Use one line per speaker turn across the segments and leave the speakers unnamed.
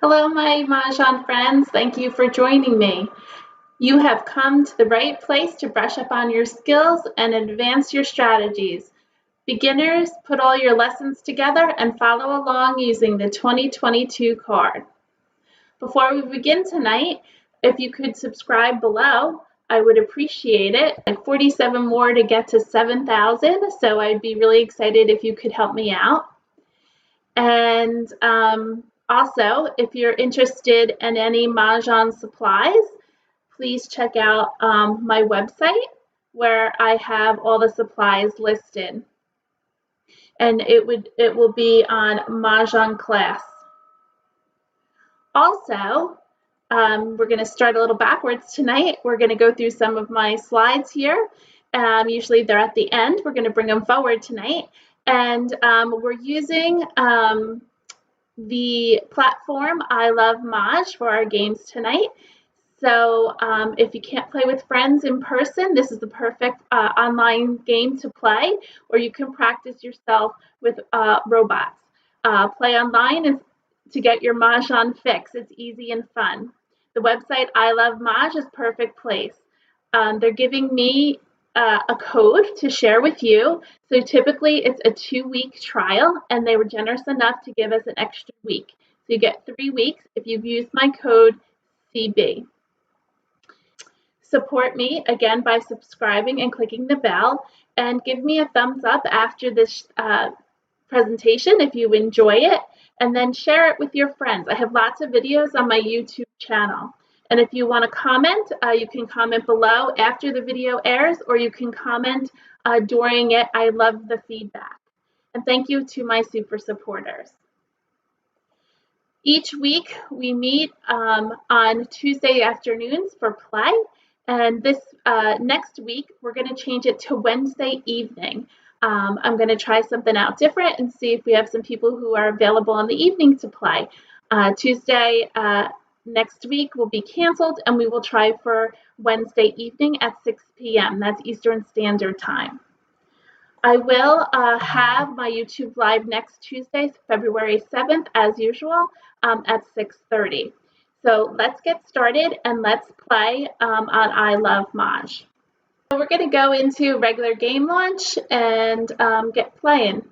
Hello, my Mahjong friends. Thank you for joining me. You have come to the right place to brush up on your skills and advance your strategies. Beginners, put all your lessons together and follow along using the 2022 card. Before we begin tonight, if you could subscribe below, I would appreciate it. I have 47 more to get to 7,000, so I'd be really excited if you could help me out. And also, if you're interested in any Mahjong supplies, please check out my website where I have all the supplies listed. And it will be on Mah Jongg Class. Also, we're going to start a little backwards tonight. We're going to go through some of my slides here. Usually they're at the end. We're going to bring them forward tonight. And we're using the platform ilovemahj for our games tonight. So if you can't play with friends in person, this is the perfect online game to play, or you can practice yourself with robots. Play online to get your Mahjong fix. It's easy and fun. The website ilovemahj is a perfect place. They're giving me a code to share with you. So typically it's a 2-week trial, and they were generous enough to give us an extra week. So you get 3 weeks if you've used my code CB. Support me again by subscribing and clicking the bell, and give me a thumbs up after this presentation if you enjoy it, and then share it with your friends. I have lots of videos on my YouTube channel. And if you want to comment, you can comment below after the video airs, or you can comment during it. I love the feedback. And thank you to my super supporters. Each week we meet on Tuesday afternoons for play. And this next week, we're going to change it to Wednesday evening. I'm going to try something out different and see if we have some people who are available in the evening to play. Tuesday next week will be canceled, and we will try for Wednesday evening at 6 p.m. That's Eastern Standard Time. I will have my YouTube Live next Tuesday, February 7th, as usual, at 6:30. So let's get started and let's play on ilovemahj. So we're going to go into regular game launch and get playing.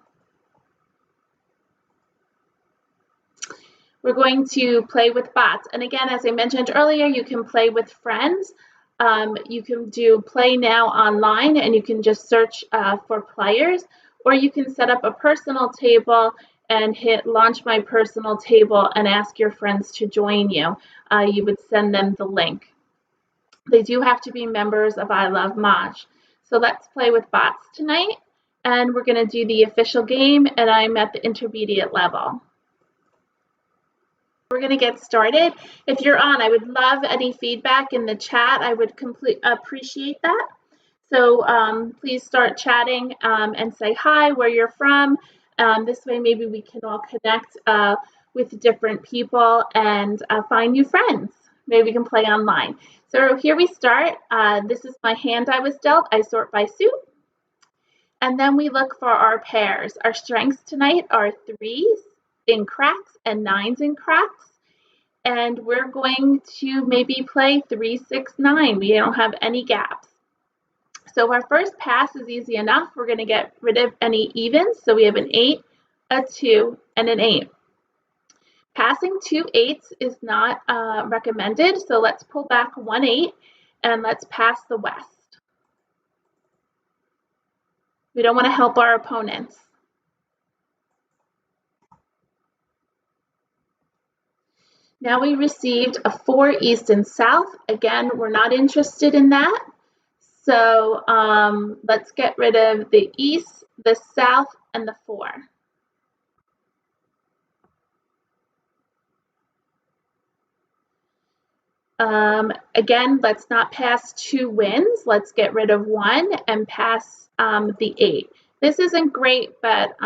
We're going to play with bots. And again, as I mentioned earlier, you can play with friends. You can do play now online, and you can just search for players, or you can set up a personal table and hit launch my personal table and ask your friends to join you. You would send them the link. They do have to be members of ilovemahj. So let's play with bots tonight, and we're going to do the official game, and I'm at the intermediate level. We're going to get started. If you're on, I would love any feedback in the chat. I would appreciate that. So please start chatting and say hi, where you're from. This way maybe we can all connect with different people and find new friends. Maybe we can play online. So here we start. This is my hand I was dealt. I sort by suit. And then we look for our pairs. Our strengths tonight are 3s in cracks and 9s in cracks. And we're going to maybe play 3, 6, 9. We don't have any gaps. So our first pass is easy enough. We're going to get rid of any evens. So we have an 8, a 2, and an 8. Passing 2 8s is not recommended. So let's pull back 1 8 and let's pass the west. We don't want to help our opponents. Now we received a 4 east and south. Again, we're not interested in that. So let's get rid of the east, the south, and the 4. Again, let's not pass 2 wins. Let's get rid of 1 and pass the 8. This isn't great, but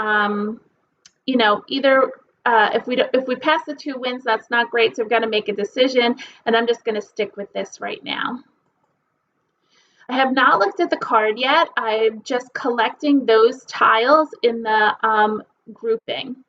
you know, either if we pass the 2 wins, that's not great. So we've got to make a decision, and I'm just going to stick with this right now. I have not looked at the card yet. I'm just collecting those tiles in the grouping.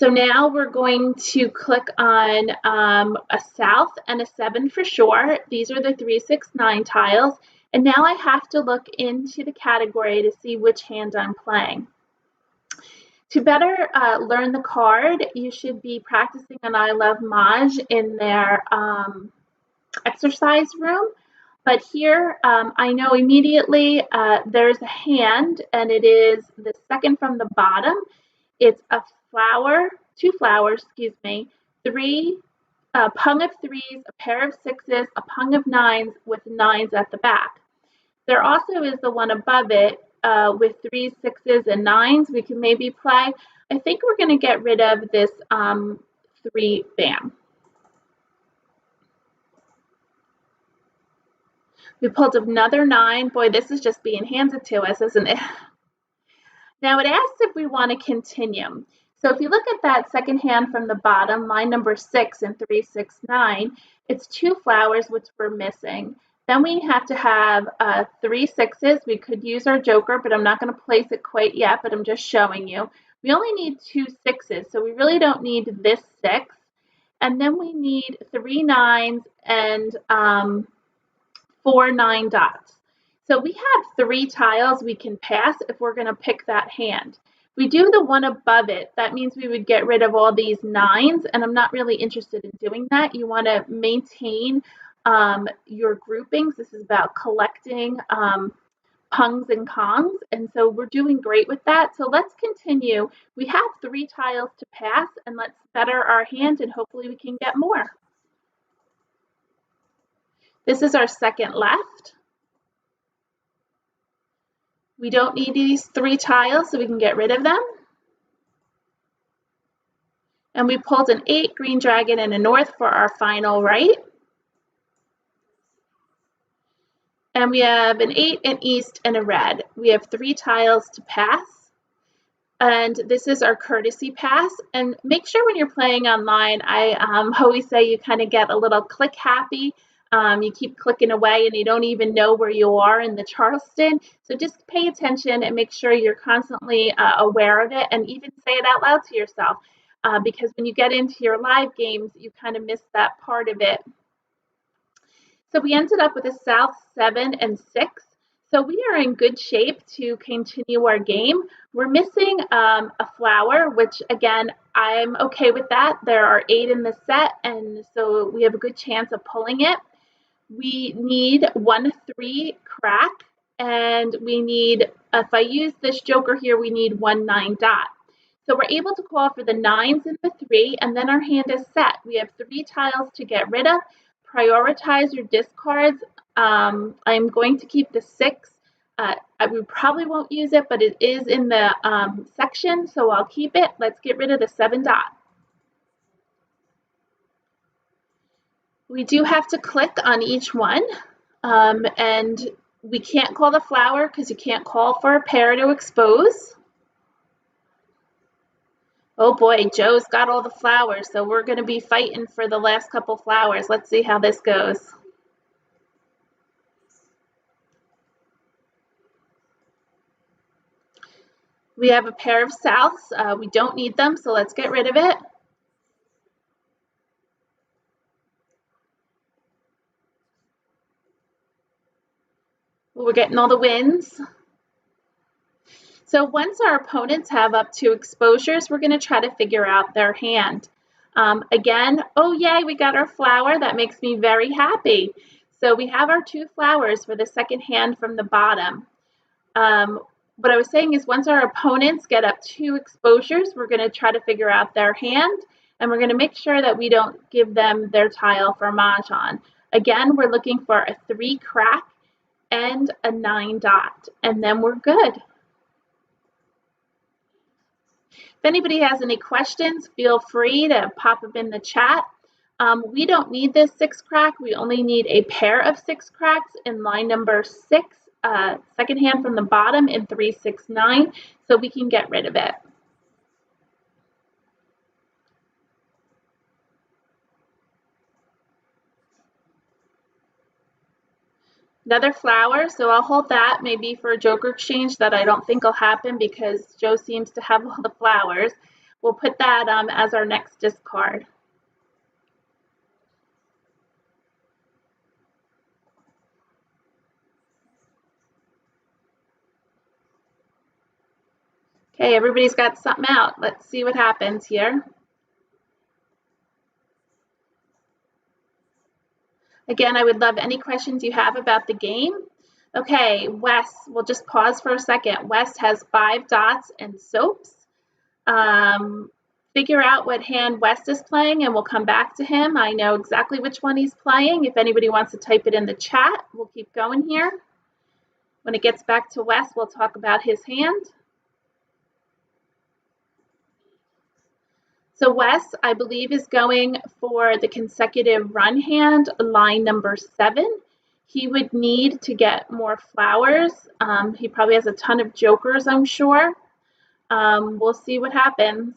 So now we're going to click on a south and a 7 for sure. These are the 3, 6, 9 tiles. And now I have to look into the category to see which hand I'm playing. To better learn the card, you should be practicing an I Love Mahj in their exercise room. But here I know immediately there's a hand, and it is the second from the bottom. It's a flower, 2 flowers, excuse me, 3, a pung of 3s, a pair of 6s, a pung of 9s with 9s at the back. There also is the one above it with 3s, 6s, and 9s. We can maybe play. I think we're going to get rid of this 3 bam. We pulled another 9. Boy, this is just being handed to us, isn't it? Now it asks if we want to continue. So if you look at that second hand from the bottom, line number 6 and 3, 6, 9, it's 2 flowers which we're missing. Then we have to have 3 6s. We could use our joker, but I'm not going to place it quite yet, but I'm just showing you. We only need 2 6s, so we really don't need this 6. And then we need 3 9s and 4 9 dots. So we have 3 tiles we can pass if we're going to pick that hand. We do the one above it. That means we would get rid of all these 9s, and I'm not really interested in doing that. You want to maintain your groupings. This is about collecting pungs and kongs, and so we're doing great with that. So let's continue. We have 3 tiles to pass, and let's better our hand, and hopefully we can get more. This is our second left. We don't need these 3 tiles, so we can get rid of them. And we pulled an 8, green dragon, and a north for our final right. And we have an 8, an east, and a red. We have 3 tiles to pass. And this is our courtesy pass. And make sure when you're playing online, I always say you kind of get a little click happy. You keep clicking away and you don't even know where you are in the Charleston. So just pay attention and make sure you're constantly aware of it, and even say it out loud to yourself. Because when you get into your live games, you kind of miss that part of it. So we ended up with a south 7 and 6. So we are in good shape to continue our game. We're missing a flower, which again, I'm okay with that. There are 8 in the set, and so we have a good chance of pulling it. We need 1 3 crack, and we need, if I use this joker here, we need 1 9 dot. So we're able to call for the 9s and the 3, and then our hand is set. We have 3 tiles to get rid of. Prioritize your discards. I'm going to keep the 6. We probably won't use it, but it is in the section, so I'll keep it. Let's get rid of the 7 dot. We do have to click on each one, and we can't call the flower because you can't call for a pair to expose. Oh boy, Joe's got all the flowers, so we're going to be fighting for the last couple flowers. Let's see how this goes. We have a pair of souths. We don't need them, so let's get rid of it. We're getting all the wins. So once our opponents have up 2 exposures, we're going to try to figure out their hand. Again, oh yay, we got our flower. That makes me very happy. So we have our 2 flowers for the second hand from the bottom. What I was saying is once our opponents get up 2 exposures, we're going to try to figure out their hand, and we're going to make sure that we don't give them their tile for Mahjong. Again, we're looking for a 3 crack and a 9 dot, and then we're good. If anybody has any questions, feel free to pop them in the chat. We don't need this 6 crack. We only need a pair of 6 cracks in line number 6, second hand from the bottom in 3, 6, 9, so we can get rid of it. Another flower, so I'll hold that maybe for a joker exchange. That I don't think will happen because Joe seems to have all the flowers. we'll put that as our next discard. Okay, everybody's got something out. Let's see what happens here. Again, I would love any questions you have about the game. Okay, Wes, we'll just pause for a second. Wes has 5 dots and soaps. Figure out what hand Wes is playing and we'll come back to him. I know exactly which one he's playing. If anybody wants to type it in the chat, we'll keep going here. When it gets back to Wes, we'll talk about his hand. So Wes, I believe, is going for the consecutive run hand, line number 7. He would need to get more flowers. He probably has a ton of jokers, I'm sure. We'll see what happens.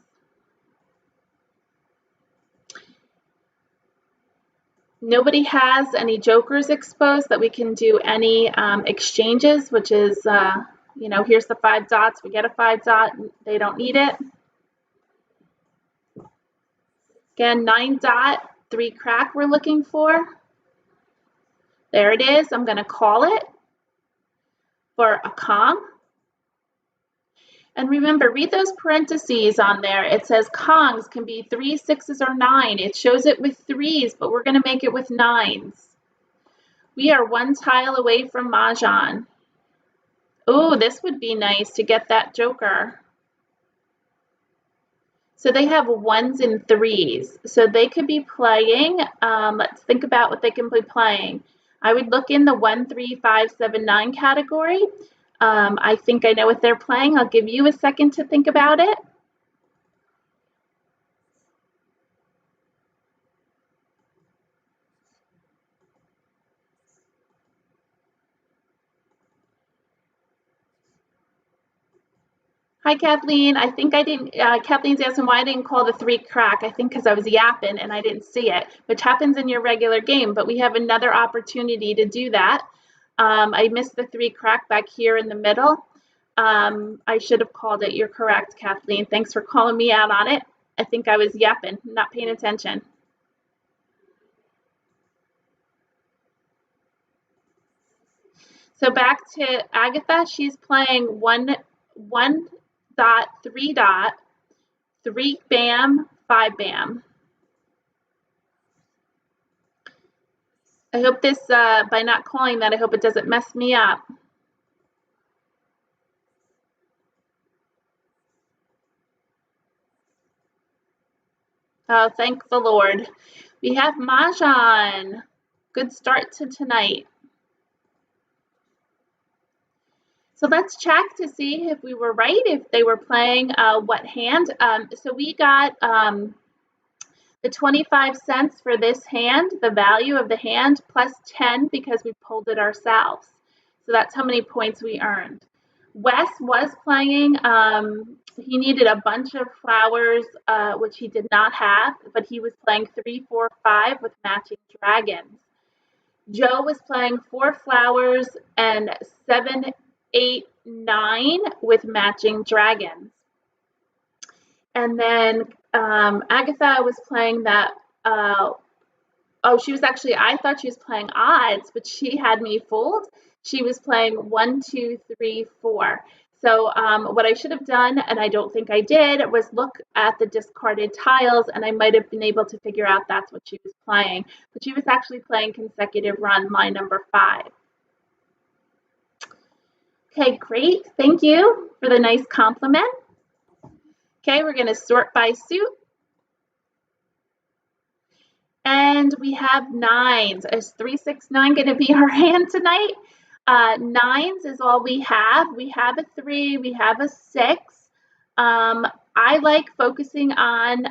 Nobody has any jokers exposed that we can do any exchanges, which is, you know, here's the 5 dots. We get a 5 dot. They don't need it. Again, 9 dot, 3 crack we're looking for. There it is. I'm going to call it for a Kong. And remember, read those parentheses on there. It says Kongs can be 3, 6s, or 9. It shows it with 3s, but we're going to make it with 9s. We are 1 tile away from Mahjong. Oh, this would be nice to get that joker. So they have 1s and 3s. So they could be playing, let's think about what they can be playing. I would look in the 1, 3, 5, 7, 9 category. I think I know what they're playing. I'll give you a second to think about it. Hi, Kathleen. I think I didn't, Kathleen's asking why I didn't call the 3 crack. I think because I was yapping and I didn't see it, which happens in your regular game, but we have another opportunity to do that. I missed the 3 crack back here in the middle. I should have called it. You're correct, Kathleen. Thanks for calling me out on it. I think I was yapping, not paying attention. So back to Agatha. She's playing 1 dot, 3 dot, 3 bam, 5 bam. I hope this, by not calling that, I hope it doesn't mess me up. Oh, thank the Lord. We have Mahjong. Good start to tonight. So let's check to see if we were right, if they were playing what hand. So we got the 25 cents for this hand, the value of the hand, plus 10 because we pulled it ourselves. So that's how many points we earned. Wes was playing, he needed a bunch of flowers, which he did not have, but he was playing 3, 4, 5 with matching dragons. Joe was playing 4 flowers and 7, 8, 9 with matching dragons. And then Agatha was playing that, she was actually, I thought she was playing odds, but she had me fooled. She was playing 1, 2, 3, 4. So what I should have done, and I don't think I did, was look at the discarded tiles, and I might have been able to figure out that's what she was playing. But she was actually playing consecutive run, line number 5. Okay, great. Thank you for the nice compliment. Okay, we're going to sort by suit. And we have 9s. Is 3, 6, 9 going to be our hand tonight? 9s is all we have. We have a 3, we have a 6. I like focusing on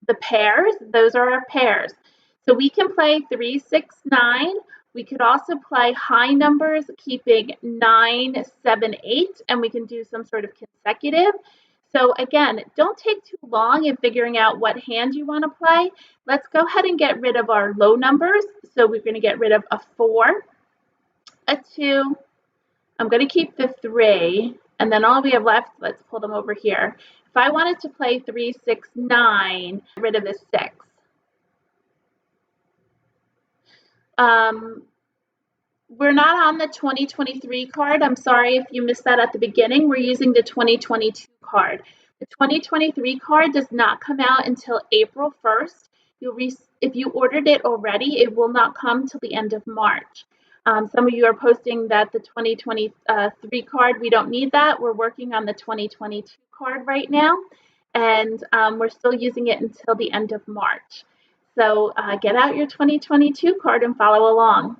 the pairs. Those are our pairs. So we can play 3, 6, 9. We could also play high numbers, keeping 9, 7, 8, and we can do some sort of consecutive. So again, don't take too long in figuring out what hand you want to play. Let's go ahead and get rid of our low numbers. So we're going to get rid of a 4, a 2. I'm going to keep the 3. And then all we have left, let's pull them over here. If I wanted to play 3, 6, 9, get rid of this 6. We're not on the 2023 card. I'm sorry if you missed that at the beginning. We're using the 2022 card. The 2023 card does not come out until April 1st. If you ordered it already, it will not come till the end of March. Some of you are posting that the 2023 card, we don't need that. We're working on the 2022 card right now, and we're still using it until the end of March. So get out your 2022 card and follow along.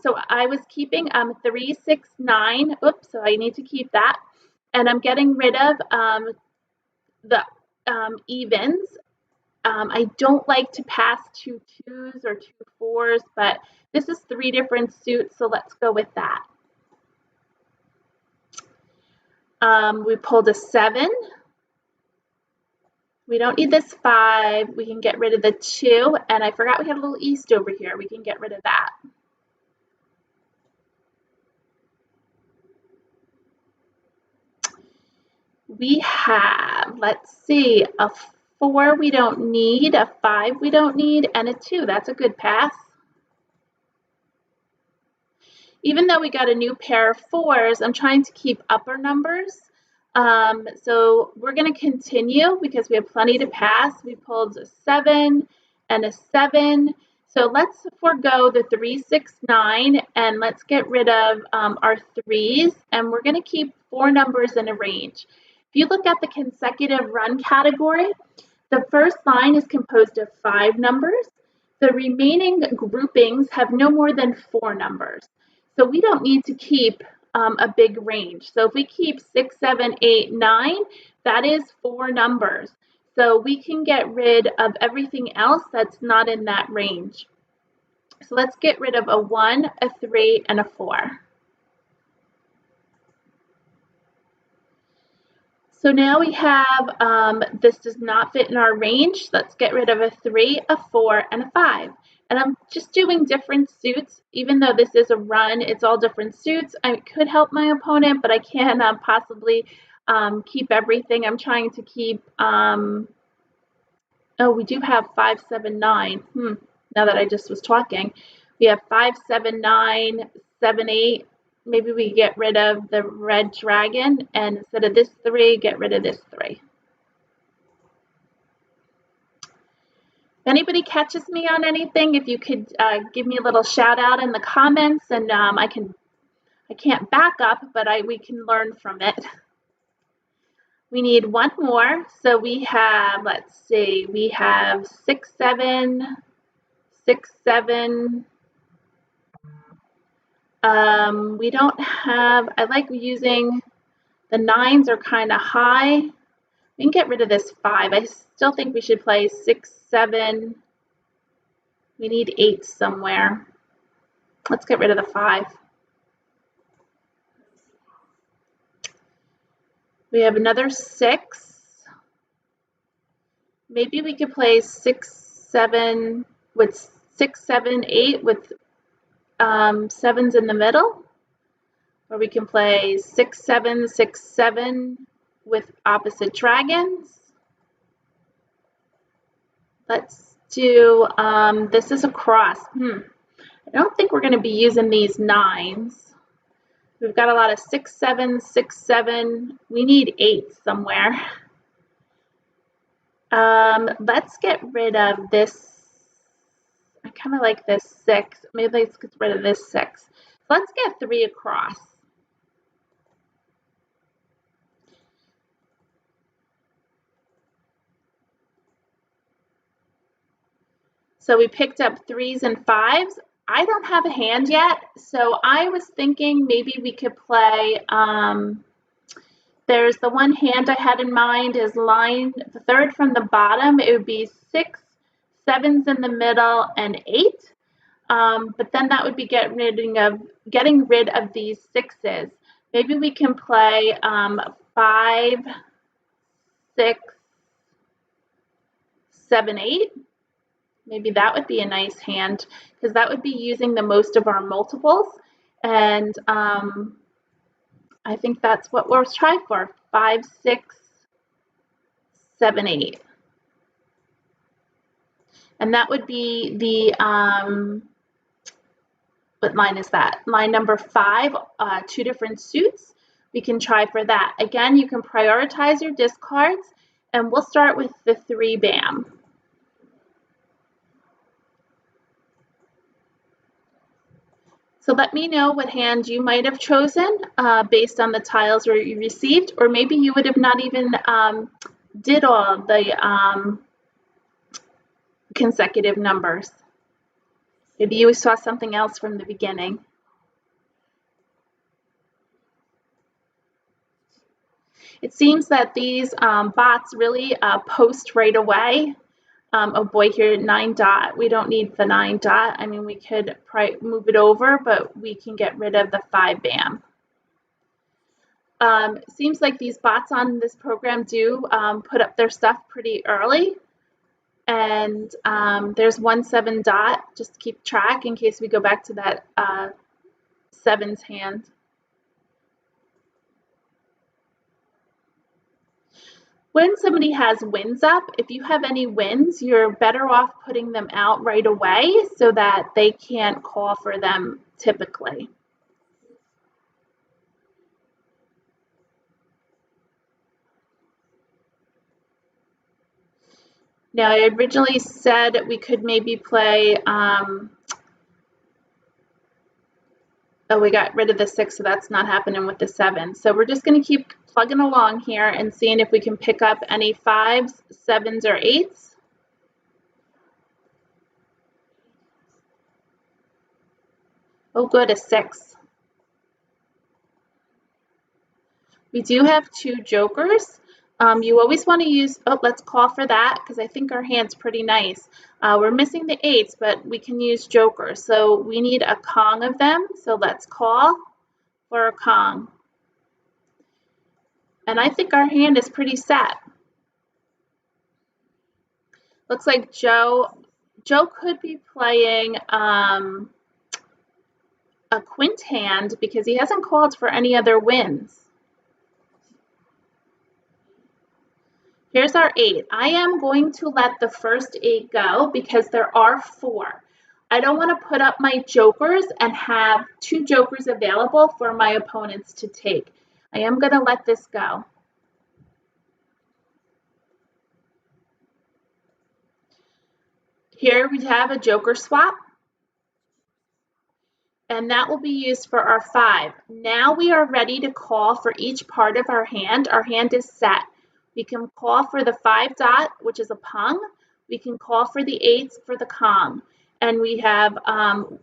So I was keeping 3, 6, 9. Oops, so I need to keep that. And I'm getting rid of the evens. I don't like to pass 2 2s or 2 4s, but this is 3 different suits, so let's go with that. We pulled a 7. We don't need this 5. We can get rid of the 2, and I forgot we had a little east over here. We can get rid of that. We have, let's see, a 4 we don't need, a 5 we don't need, and a 2. That's a good pass. Even though we got a new pair of 4s, I'm trying to keep upper numbers. So we're going to continue because we have plenty to pass. We pulled a 7 and a 7. So let's forego the 3, 6, 9, and let's get rid of our 3s, and we're going to keep 4 numbers in a range. If you look at the consecutive run category, the first line is composed of 5 numbers. The remaining groupings have no more than 4 numbers. So we don't need to keep a big range. So if we keep 6, 7, 8, 9, that is 4 numbers. So we can get rid of everything else that's not in that range. So let's get rid of a 1, a 3, and a 4. So now we have, this does not fit in our range. Let's get rid of a 3, a 4, and a 5. And I'm just doing different suits. Even though this is a run, it's all different suits. I could help my opponent, but I can't possibly keep everything. I'm trying to keep, oh, we do have 5, 7, 9. Now that I just was talking. We have 5, 7, 9, 7, 8. Maybe we get rid of the red dragon, and instead of this 3, get rid of this 3. If anybody catches me on anything, if you could give me a little shout out in the comments, and I can't back up, but we can learn from it. We need 1 more. So we have, let's see, we have 6, 7, 6, 7. We don't have, I like using, the 9s are kind of high. We can get rid of this 5. I still think we should play 6, 7. We need 8 somewhere. Let's get rid of the 5. We have another 6. Maybe we could play 6, 7 with 6, 7, 8 with 7s in the middle. Or we can play 6, 7, 6, 7 with opposite dragons. Let's do, this is a cross. I don't think we're going to be using these 9s. We've got a lot of 6, 7, 6, 7. We need 8 somewhere. Let's get rid of this. I kind of like this 6. Maybe let's get rid of this 6. Let's get 3 across. So we picked up 3s and 5s. I don't have a hand yet, so I was thinking maybe we could play, there's the one hand I had in mind is line, the third from the bottom. It would be 6, 7s in the middle, and 8. But then that would be getting rid of these 6s. Maybe we can play 5, 6, 7, 8. Maybe that would be a nice hand because that would be using the most of our multiples. And I I think that's what we'll try for. 5, 6, 7, 8. And that would be the, what line is that? Line number 5, 2 different suits. We can try for that. Again, you can prioritize your discards, and we'll start with the 3 bam. So let me know what hand you might have chosen based on the tiles you received, or maybe you would have not even did all the consecutive numbers. Maybe you saw something else from the beginning. It seems that these bots really post right away. Oh boy, here 9 dot. We don't need the 9 dot. I mean, we could move it over, but we can get rid of the 5 bam. Seems like these bots on this program do put up their stuff pretty early. And there's 1 7 dot. Just keep track in case we go back to that 7's hand. When somebody has wins up, if you have any wins, you're better off putting them out right away so that they can't call for them typically. Now, I originally said we could maybe play, oh, we got rid of the 6, so that's not happening with the 7. So we're just going to keep plugging along here and seeing if we can pick up any 5s, 7s, or 8s. Oh, good, a 6. We do have 2 jokers. You always want to use, oh, let's call for that because I think our hand's pretty nice. We're missing the 8s, but we can use jokers. So we need a Kong of them. So let's call for a Kong. And I think our hand is pretty set. Looks like Joe could be playing a quint hand because he hasn't called for any other wins. Here's our 8. I am going to let the first 8 go because there are 4. I don't want to put up my jokers and have 2 jokers available for my opponents to take. I am going to let this go. Here we have a joker swap. And that will be used for our 5. Now we are ready to call for each part of our hand. Our hand is set. We can call for the 5 dot, which is a pung. We can call for the 8s for the Kong. And we have 1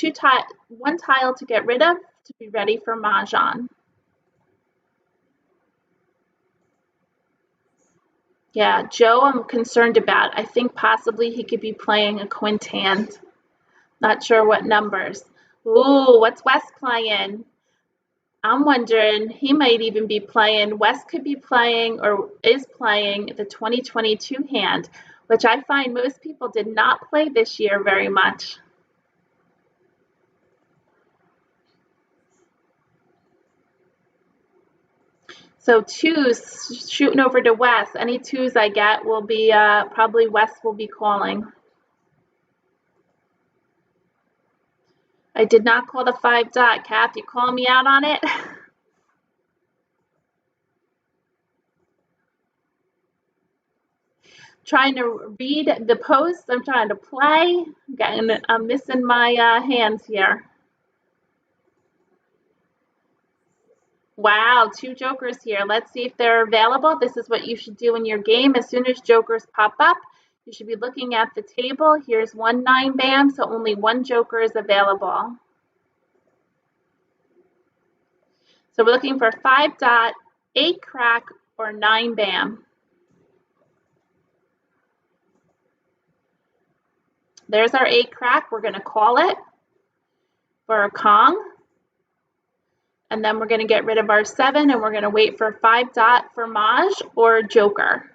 tile to get rid of to be ready for Mahjong. Yeah, Joe I'm concerned about. I think possibly he could be playing a quint hand. Not sure what numbers. Ooh, what's Wes playing? I'm wondering, he might even be playing, Wes could be playing or is playing the 2022 hand, which I find most people did not play this year very much. So 2s shooting over to Wes. Any 2s I get will be, probably Wes will be calling. I did not call the 5 dot, Kath. You call me out on it? Trying to read the post. I'm trying to play. I'm missing my hands here. Wow, 2 jokers here. Let's see if they're available. This is what you should do in your game. As soon as jokers pop up, you should be looking at the table. Here's 1 9 bam, so only 1 joker is available. So we're looking for 5 dot, 8 crack, or 9 bam. There's our 8 crack. We're going to call it for a Kong. And then we're going to get rid of our 7 and we're going to wait for 5 dot for Maj or joker.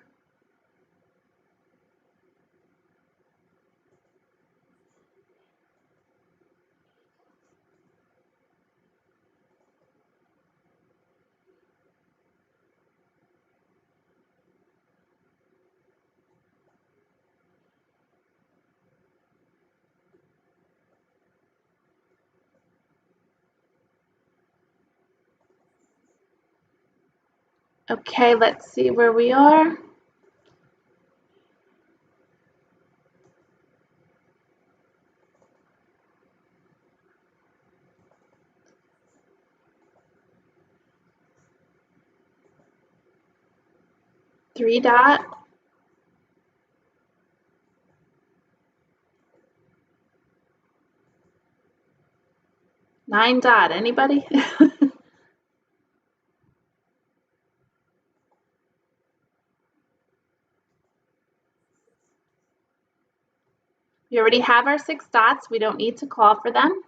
Okay, let's see where we are. Three dot. 9 dot. Anybody? We already have our 6 dots. We don't need to call for them.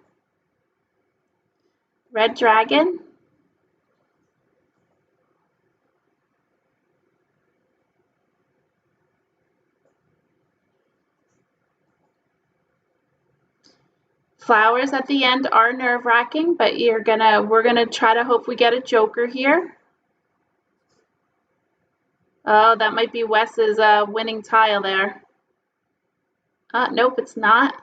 Red dragon. Flowers at the end are nerve-wracking, but we're gonna try to hope we get a joker here. Oh, that might be Wes's winning tile there. Nope, it's not.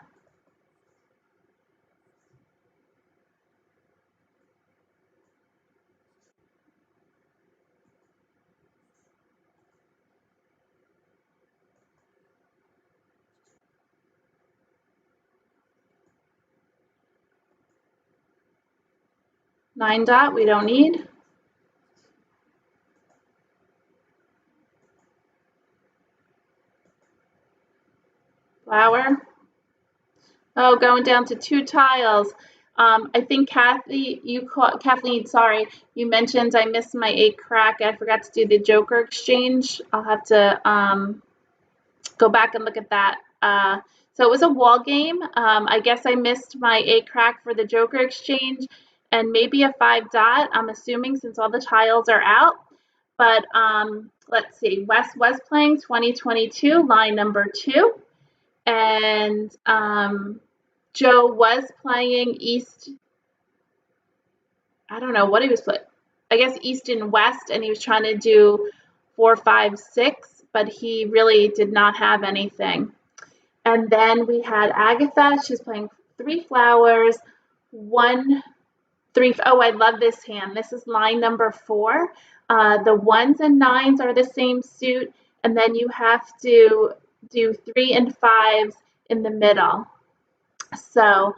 Nine dot, we don't need. Flower. Oh, going down to 2 tiles. I think Kathleen, sorry, you mentioned I missed my 8 crack. I forgot to do the joker exchange. I'll have to go back and look at that. So it was a wall game. I guess I missed my 8 crack for the joker exchange and maybe a 5 dot, I'm assuming, since all the tiles are out. But let's see, Wes was playing 2022, line number 2. And Joe was playing East, I don't know what he was playing. I guess East and West, and he was trying to do 4, 5, 6, but he really did not have anything. And then we had Agatha. She's playing 3 flowers, 1, 3. Oh, I love this hand. This is line number 4. The 1s and 9s are the same suit, and then you have to do 3 and 5s in the middle. So,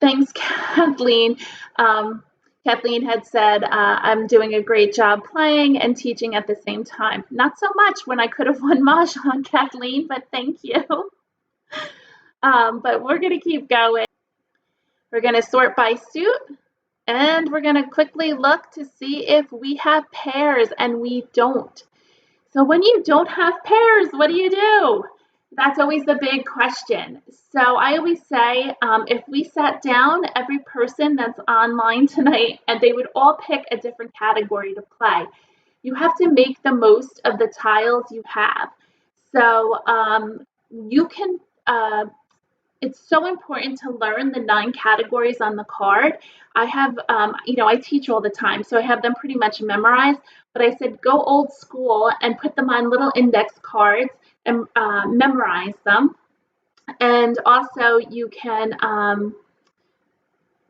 thanks, Kathleen. Kathleen had said, I'm doing a great job playing and teaching at the same time. Not so much when I could have won Mahjong, Kathleen, but thank you. But we're going to keep going. We're going to sort by suit, and we're going to quickly look to see if we have pairs, and we don't. So when you don't have pairs, what do you do? That's always the big question. So I always say, if we sat down, every person that's online tonight, and they would all pick a different category to play. You have to make the most of the tiles you have. So you can, it's so important to learn the 9 categories on the card. I have, I teach all the time, so I have them pretty much memorized. But I said, go old school and put them on little index cards and memorize them. And also, you can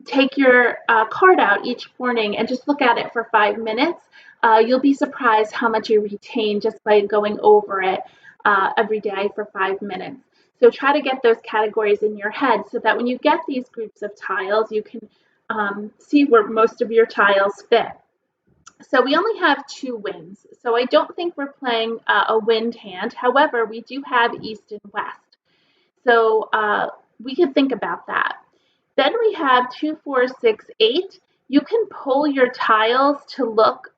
take your card out each morning and just look at it for 5 minutes. You'll be surprised how much you retain just by going over it every day for 5 minutes. So try to get those categories in your head so that when you get these groups of tiles, you can see where most of your tiles fit. So we only have 2 winds. So I don't think we're playing a wind hand. However, we do have east and west. So we can think about that. Then we have 2, 4, 6, 8. You can pull your tiles to look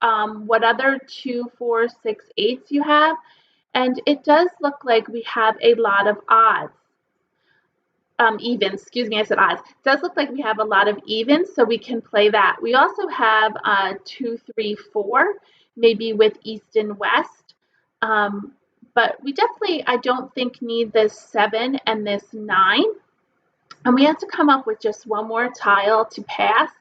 what other 2, 4, 6, 8s you have. And it does look like we have a lot of odds. Evens, excuse me, I said odds. It does look like we have a lot of evens, so we can play that. We also have 2, 3, 4, maybe with east and west. But we definitely, I don't think, need this 7 and this 9. And we have to come up with just one more tile to pass.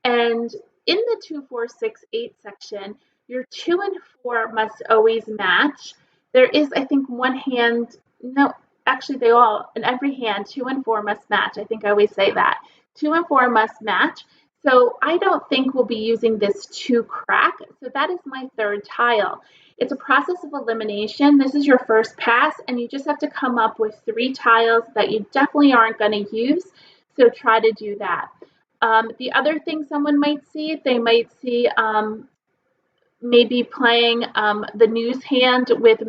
And in the 2, 4, 6, 8 section, your 2 and 4 must always match. There is, I think, one hand, no, actually they all, in every hand, 2 and 4 must match. I think I always say that. 2 and 4 must match. So I don't think we'll be using this to crack. So that is my third tile. It's a process of elimination. This is your first pass, and you just have to come up with 3 tiles that you definitely aren't going to use. So try to do that. The other thing someone might see, they might see maybe playing the news hand with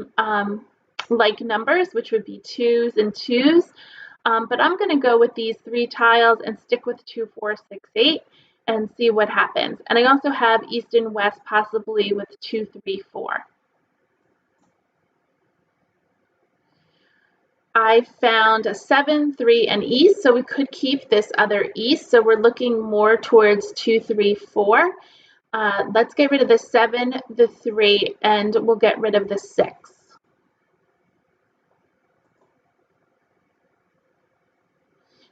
like numbers, which would be 2s and 2s. But I'm going to go with these 3 tiles and stick with 2, 4, 6, 8 and see what happens. And I also have east and west possibly with 2, 3, 4. I found a 7, 3, and east, so we could keep this other east. So we're looking more towards 2, 3, 4. Let's get rid of the 7, the 3, and we'll get rid of the 6.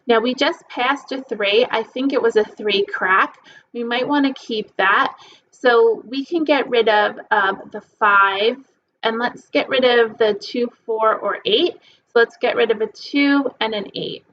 Now we just passed a 3. I think it was a 3 crack. We might want to keep that. So we can get rid of the 5, and let's get rid of the 2, 4, or 8. So let's get rid of a 2 and an 8.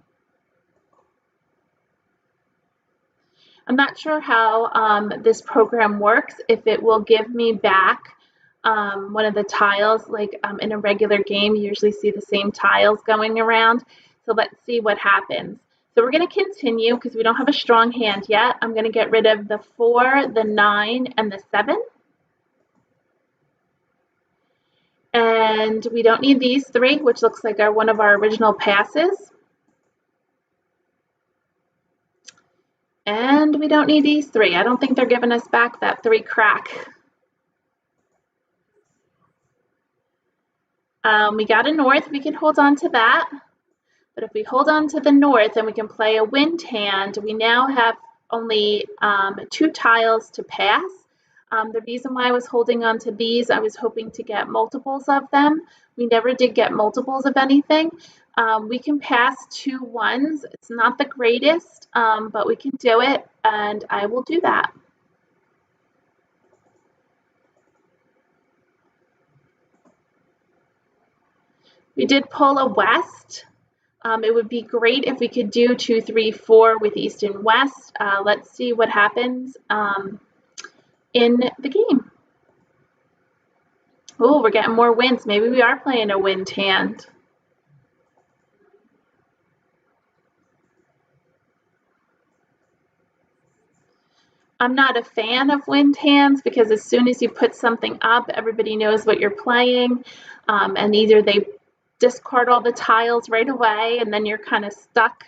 I'm not sure how this program works, if it will give me back one of the tiles. Like in a regular game, you usually see the same tiles going around. So let's see what happens. So we're going to continue because we don't have a strong hand yet. I'm going to get rid of the 4, the 9, and the 7. And we don't need these 3, which looks like one of our original passes. And we don't need these 3. I don't think they're giving us back that 3 crack. We got a north. We can hold on to that. But if we hold on to the north and we can play a wind hand, we now have only 2 tiles to pass. The reason why I was holding on to these, I was hoping to get multiples of them. We never did get multiples of anything. We can pass 2 1s. It's not the greatest, but we can do it, and I will do that. We did pull a west. It would be great if we could do 2, 3, 4 with east and west. Let's see what happens in the game. Oh, we're getting more winds. Maybe we are playing a wind hand. I'm not a fan of wind hands because as soon as you put something up, everybody knows what you're playing, and either they discard all the tiles right away and then you're kind of stuck.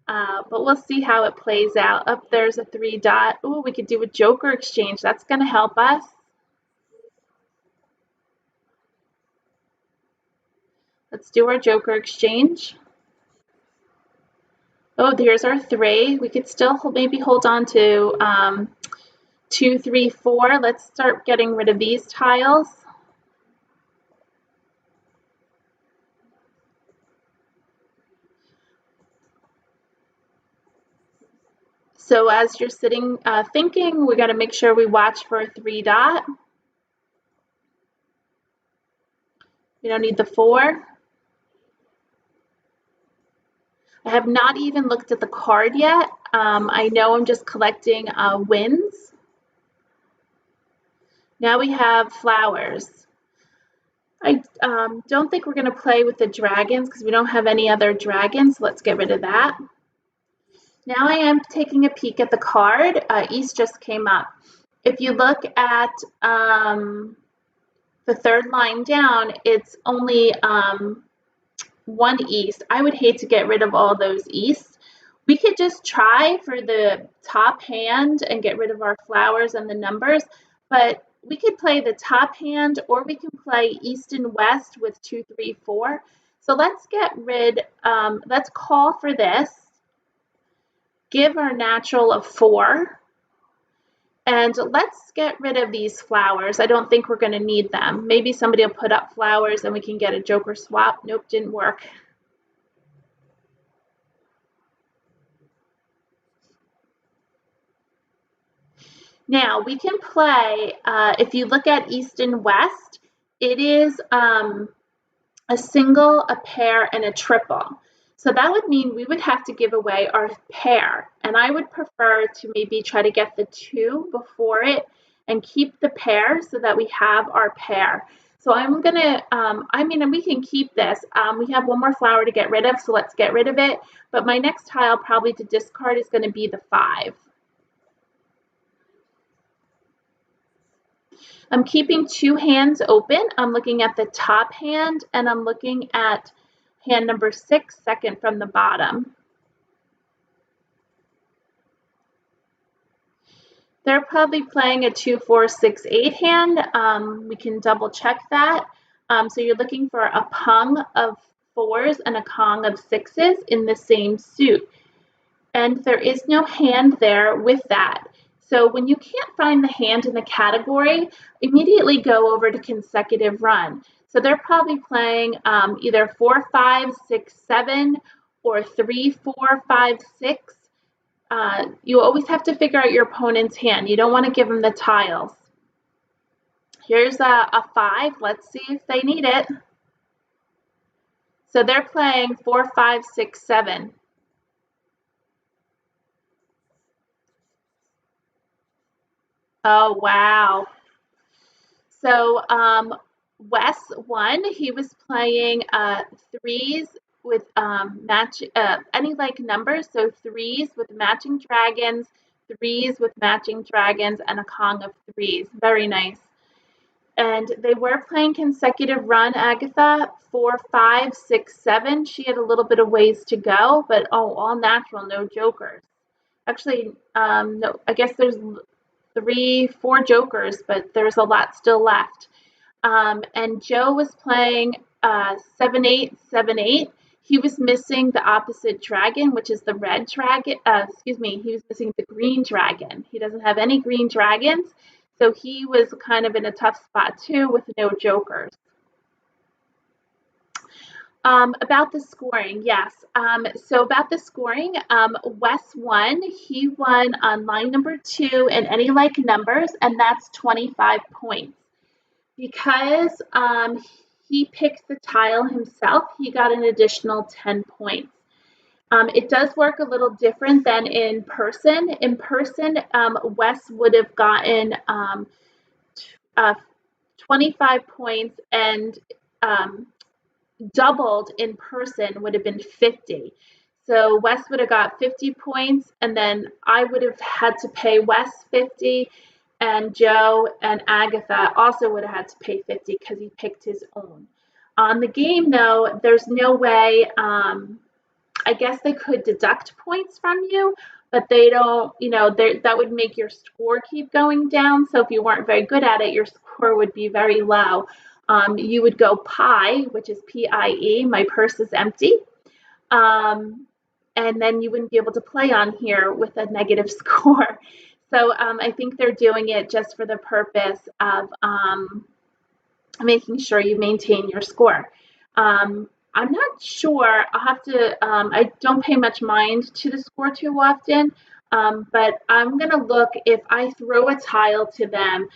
But we'll see how it plays out. Up there's a 3 dot. Oh, we could do a joker exchange. That's going to help us. Let's do our joker exchange. Oh, there's our 3. We could still maybe hold on to 2, 3, 4. Let's start getting rid of these tiles. So as you're sitting thinking, we got to make sure we watch for a 3 dot. We don't need the 4. I have not even looked at the card yet. I know I'm just collecting wins. Now we have flowers. I don't think we're going to play with the dragons because we don't have any other dragons. So let's get rid of that. Now I am taking a peek at the card. East just came up. If you look at the 3rd line down, it's only 1 east. I would hate to get rid of all those easts. We could just try for the top hand and get rid of our flowers and the numbers, but we could play the top hand or we can play east and west with 2, 3, 4. So let's get rid, let's call for this, give our natural a 4, and let's get rid of these flowers. I don't think we're going to need them. Maybe somebody will put up flowers and we can get a joker swap. Nope, didn't work. Now we can play, if you look at east and west, it is a single, a pair, and a triple. So that would mean we would have to give away our pair. And I would prefer to maybe try to get the 2 before it and keep the pair so that we have our pair. So I'm gonna, and we can keep this. We have one more flower to get rid of, so let's get rid of it. But my next tile probably to discard is gonna be the 5. I'm keeping 2 hands open. I'm looking at the top hand and I'm looking at hand number 6, second from the bottom. They're probably playing a 2, 4, 6, 8 hand. We can double check that. So you're looking for a pung of 4s and a kong of 6s in the same suit. And there is no hand there with that. So when you can't find the hand in the category, immediately go over to consecutive run. So they're probably playing either 4, 5, 6, 7, or 3, 4, 5, 6. You always have to figure out your opponent's hand. You don't want to give them the tiles. Here's a 5. Let's see if they need it. So they're playing 4, 5, 6, 7. Oh, wow. So Wes won. He was playing 3s with any like numbers. So 3s with matching dragons, 3s with matching dragons, and a kong of 3s. Very nice. And they were playing consecutive run, Agatha, 4, 5, 6, 7. She had a little bit of ways to go, but all natural, no jokers. Actually, no, I guess there's 3, 4 jokers, but there's a lot still left. And Joe was playing 7, 8, 7, 8. He was missing the opposite dragon, which is the red dragon. He was missing the green dragon. He doesn't have any green dragons, so he was kind of in a tough spot too with no jokers. About the scoring, yes. So about the scoring, Wes won. He won on line number 2 and any like numbers, and that's 25 points. Because he picked the tile himself, he got an additional 10 points. It does work a little different than in person. In person, Wes would have gotten 25 points, and doubled in person would have been 50. So Wes would have got 50 points, and then I would have had to pay Wes 50, and Joe and Agatha also would have had to pay 50 because he picked his own. On the game, though, there's no way, I guess they could deduct points from you, but they don't, that would make your score keep going down. So if you weren't very good at it, your score would be very low. You would go pie, which is P-I-E, my purse is empty. And then you wouldn't be able to play on here with a negative score. So I think they're doing it just for the purpose of making sure you maintain your score. I'm not sure. I'll have to, I don't pay much mind to the score too often, but I'm going to look if I throw a tile to them,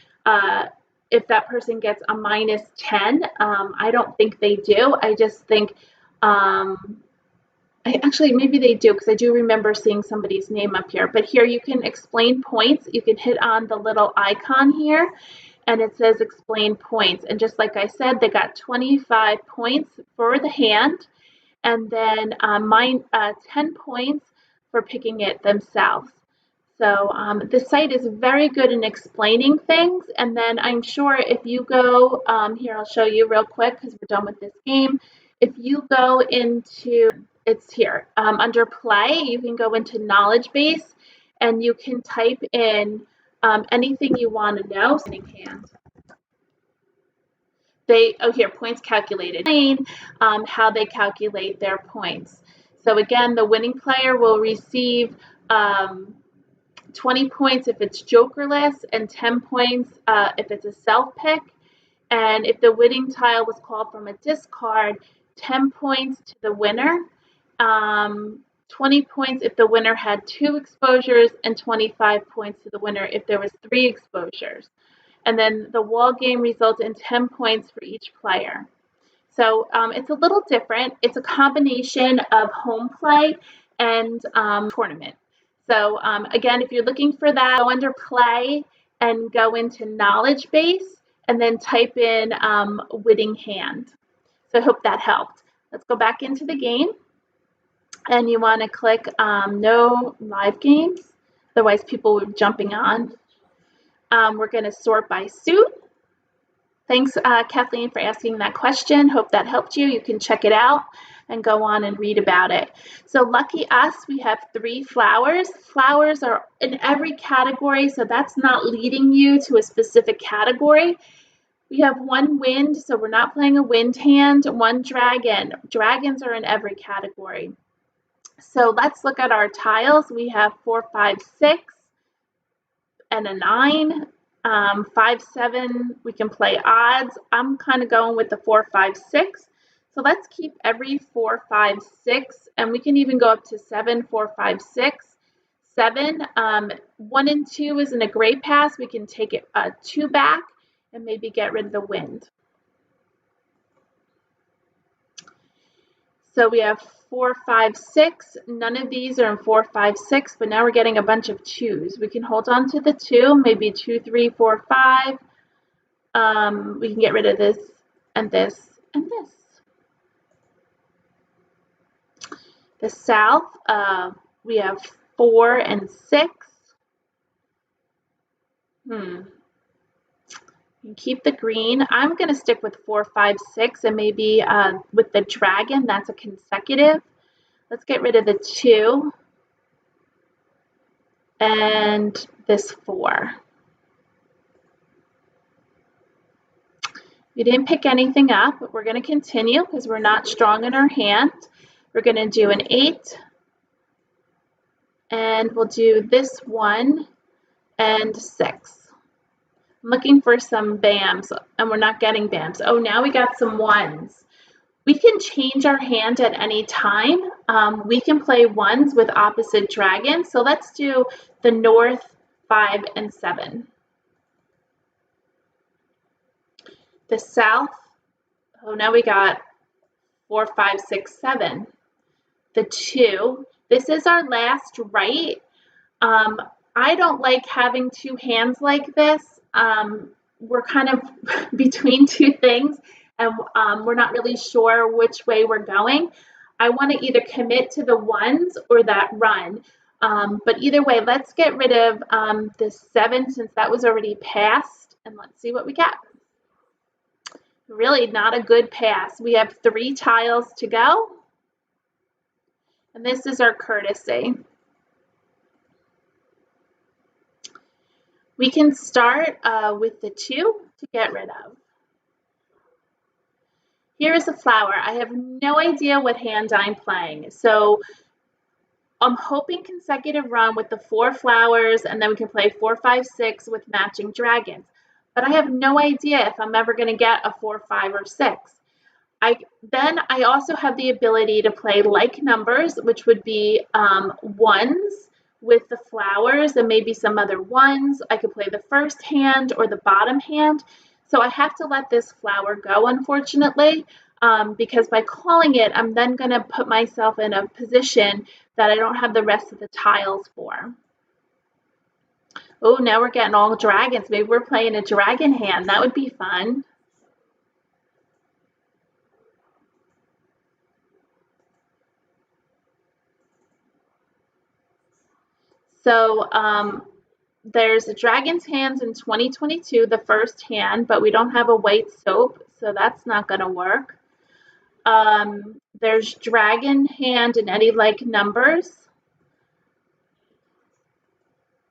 if that person gets a minus 10. I don't think they do. I just think, actually, maybe they do, because I do remember seeing somebody's name up here. But here you can explain points. You can hit on the little icon here, and it says explain points. And just like I said, they got 25 points for the hand, and then 10 points for picking it themselves. So the site is very good in explaining things. And then I'm sure if you go, here I'll show you real quick because we're done with this game. If you go into, it's here, under play, you can go into knowledge base and you can type in anything you want to know. Here, points calculated. How they calculate their points. So again, the winning player will receive 20 points if it's jokerless, and 10 points if it's a self-pick. And if the winning tile was called from a discard, 10 points to the winner, 20 points if the winner had 2 exposures, and 25 points to the winner if there was 3 exposures. And then the wall game results in 10 points for each player. So it's a little different. It's a combination of home play and tournament. So again, if you're looking for that, go under play and go into knowledge base and then type in winning hand. So I hope that helped. Let's go back into the game. And you want to click no live games. Otherwise, people were jumping on. We're going to sort by suit. Thanks, Kathleen, for asking that question. Hope that helped you. You can check it out and go on and read about it. So lucky us, we have 3 flowers. Flowers are in every category, so that's not leading you to a specific category. We have 1 wind, so we're not playing a wind hand. 1 dragon. Dragons are in every category. So let's look at our tiles. We have 4, 5, 6, and a 9. 5, 7, we can play odds. I'm kind of going with the 4, 5, 6. So let's keep every 4, 5, 6, and we can even go up to 7, 4, 5, 6. 7, 1 and 2 isn't a great pass. We can take it 2 back and maybe get rid of the wind. So we have 4, 5, 6. None of these are in 4, 5, 6, but now we're getting a bunch of 2s. We can hold on to the 2, maybe 2, 3, 4, 5. We can get rid of this and this and this. The south, we have 4 and 6. You keep the green. I'm going to stick with 4, 5, 6, and maybe with the dragon, that's a consecutive. Let's get rid of the 2 and this 4. We didn't pick anything up, but we're going to continue because we're not strong in our hand. We're going to do an 8, and we'll do this 1 and 6. I'm looking for some BAMs, and we're not getting BAMs. Oh, now we got some 1s. We can change our hand at any time. We can play 1s with opposite dragons. So let's do the north, 5, and 7. The south, oh, now we got 4, 5, 6, 7. The 2, this is our last right. I don't like having 2 hands like this. We're kind of between 2 things, and we're not really sure which way we're going. I want to either commit to the 1s or that run. But either way, let's get rid of the 7 since that was already passed, and let's see what we get. Really not a good pass. We have 3 tiles to go, and this is our courtesy. We can start with the 2 to get rid of. Here is a flower. I have no idea what hand I'm playing. So I'm hoping consecutive run with the 4 flowers, and then we can play 4, 5, 6 with matching dragons. But I have no idea if I'm ever going to get a 4, 5, or 6. Then I also have the ability to play like numbers, which would be 1s with the flowers and maybe some other 1s. I could play the first hand or the bottom hand. So I have to let this flower go, unfortunately, because by calling it, I'm then going to put myself in a position that I don't have the rest of the tiles for. Oh, now we're getting all dragons. Maybe we're playing a dragon hand. That would be fun. So there's a dragon's hands in 2022, the first hand, but we don't have a white soap, so that's not going to work. There's dragon hand in any like numbers.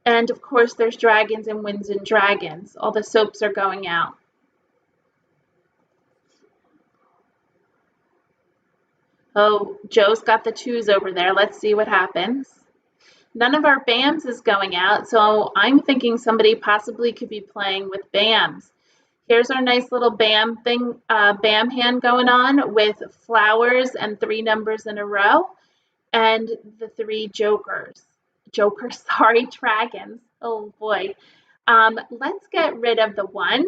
And of course, there's dragons and winds and dragons. All the soaps are going out. Oh, Joe's got the 2s over there. Let's see what happens. None of our BAMs is going out, so I'm thinking somebody possibly could be playing with BAMs. Here's our nice little BAM thing, BAM hand going on with flowers and 3 numbers in a row, and the 3 dragons. Oh boy. Let's get rid of the 1s.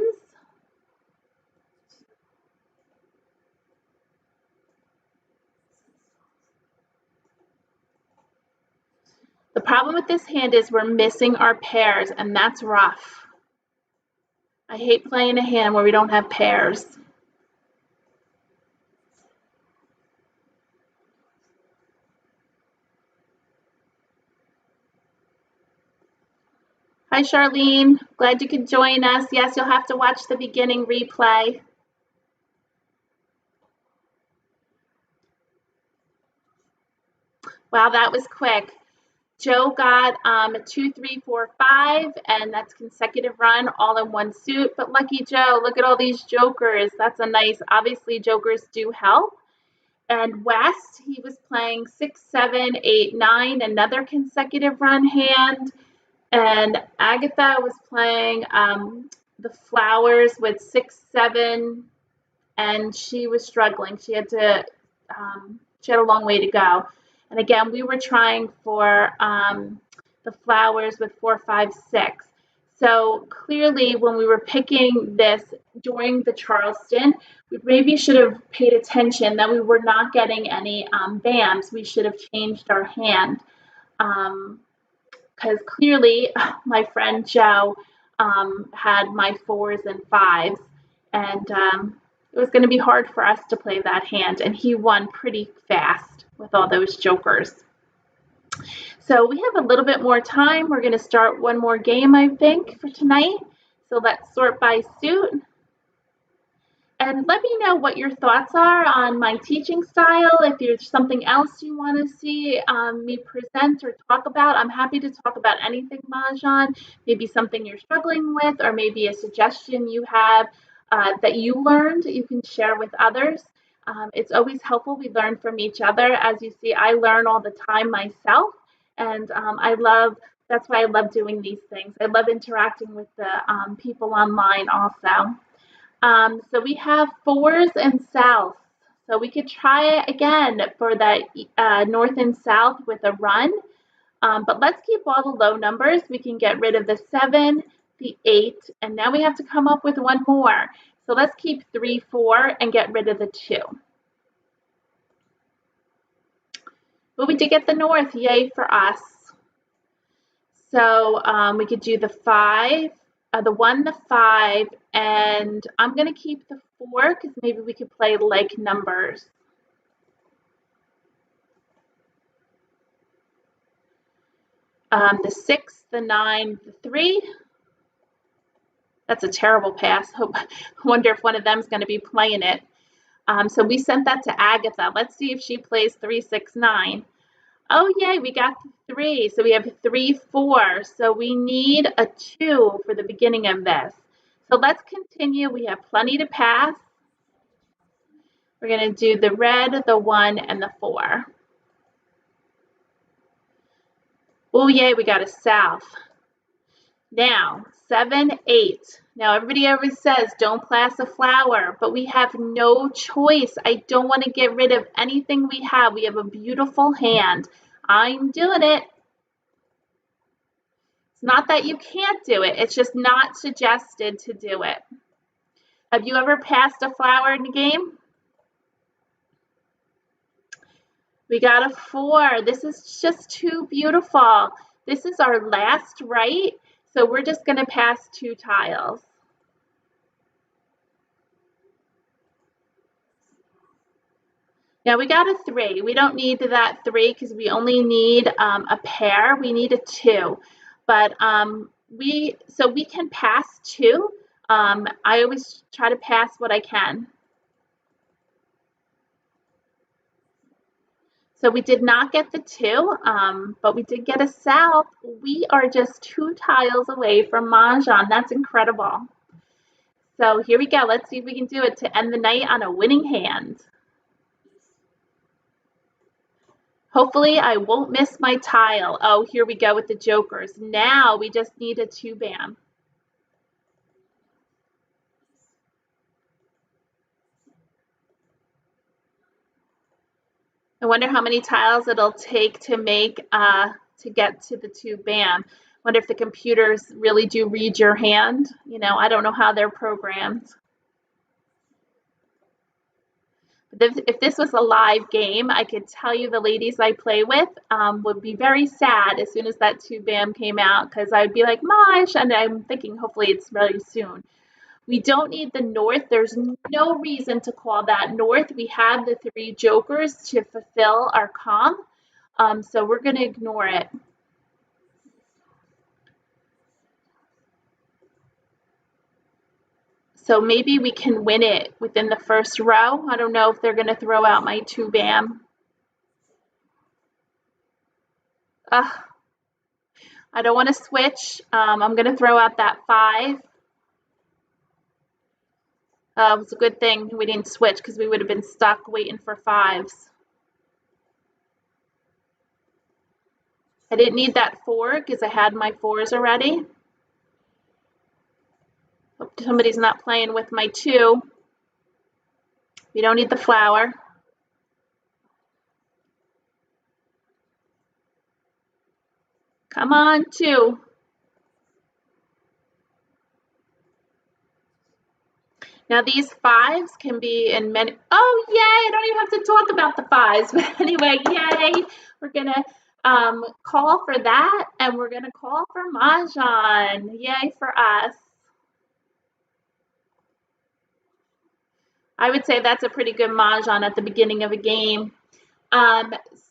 The problem with this hand is we're missing our pairs, and that's rough. I hate playing a hand where we don't have pairs. Hi, Charlene. Glad you could join us. Yes, you'll have to watch the beginning replay. Wow, that was quick. Joe got 2, 3, 4, 5, and that's consecutive run all in one suit. But lucky Joe, look at all these jokers. That's a nice, obviously jokers do help. And West, he was playing 6, 7, 8, 9, another consecutive run hand. And Agatha was playing the flowers with 6, 7, and she was struggling. She had a long way to go. And again, we were trying for the flowers with 4, 5, 6. So clearly, when we were picking this during the Charleston, we maybe should have paid attention that we were not getting any BAMs. We should have changed our hand. Because clearly, my friend Joe had my 4s and 5s, and it was going to be hard for us to play that hand, and he won pretty fast with all those jokers. So we have a little bit more time. We're going to start one more game, I think, for tonight. So let's sort by suit. And let me know what your thoughts are on my teaching style. If there's something else you want to see me present or talk about, I'm happy to talk about anything Mahjong. Maybe something you're struggling with, or maybe a suggestion you have that you learned you can share with others. It's always helpful. We learn from each other. As you see, I learn all the time myself, and that's why I love doing these things. I love interacting with the people online also. So we have 4s and south. So we could try it again for that north and south with a run. But let's keep all the low numbers. We can get rid of the 7, the 8, and now we have to come up with one more. So let's keep 3, 4, and get rid of the 2. But we did get the north, yay for us. So we could do the 5, the 1, the 5, and I'm going to keep the 4 because maybe we could play like numbers. The 6, the 9, the 3. That's a terrible pass. I wonder if one of them is going to be playing it. So we sent that to Agatha. Let's see if she plays 3, 6, 9. Oh, yay, we got the 3. So we have 3, 4. So we need a 2 for the beginning of this. So let's continue. We have plenty to pass. We're going to do the red, the 1, and the 4. Oh, yay, we got a south. Now, 7, 8. Now, everybody always says don't pass a flower, but we have no choice. I don't want to get rid of anything we have. We have a beautiful hand. I'm doing it. It's not that you can't do it. It's just not suggested to do it. Have you ever passed a flower in a game? We got a 4. This is just too beautiful. This is our last right, so we're just going to pass 2 tiles. Now we got a 3. We don't need that 3 because we only need a pair. We need a 2, but we can pass 2. I always try to pass what I can. So we did not get the 2, but we did get a south. We are just 2 tiles away from Mahjong. That's incredible. So here we go. Let's see if we can do it to end the night on a winning hand. Hopefully I won't miss my tile. Oh, here we go with the jokers. Now we just need a 2 BAM. I wonder how many tiles it'll take to make to get to the 2 BAM. Wonder if the computers really do read your hand. You know, I don't know how they're programmed. If this was a live game, I could tell you the ladies I play with would be very sad as soon as that 2-bam came out, because I would be like, Mosh, and I'm thinking hopefully it's very soon. We don't need the north. There's no reason to call that north. We have the 3 jokers to fulfill our comp, so we're going to ignore it. So maybe we can win it within the first row. I don't know if they're going to throw out my 2-bam. I don't want to switch. I'm going to throw out that 5. It was a good thing we didn't switch because we would have been stuck waiting for 5s. I didn't need that 4 because I had my 4s already. Hope somebody's not playing with my 2. We don't need the flower. Come on, 2. Now these 5s can be in many, oh yay, I don't even have to talk about the 5s, but anyway, yay. We're gonna call for that, and we're gonna call for Mahjong. Yay for us. I would say that's a pretty good Mahjong at the beginning of a game.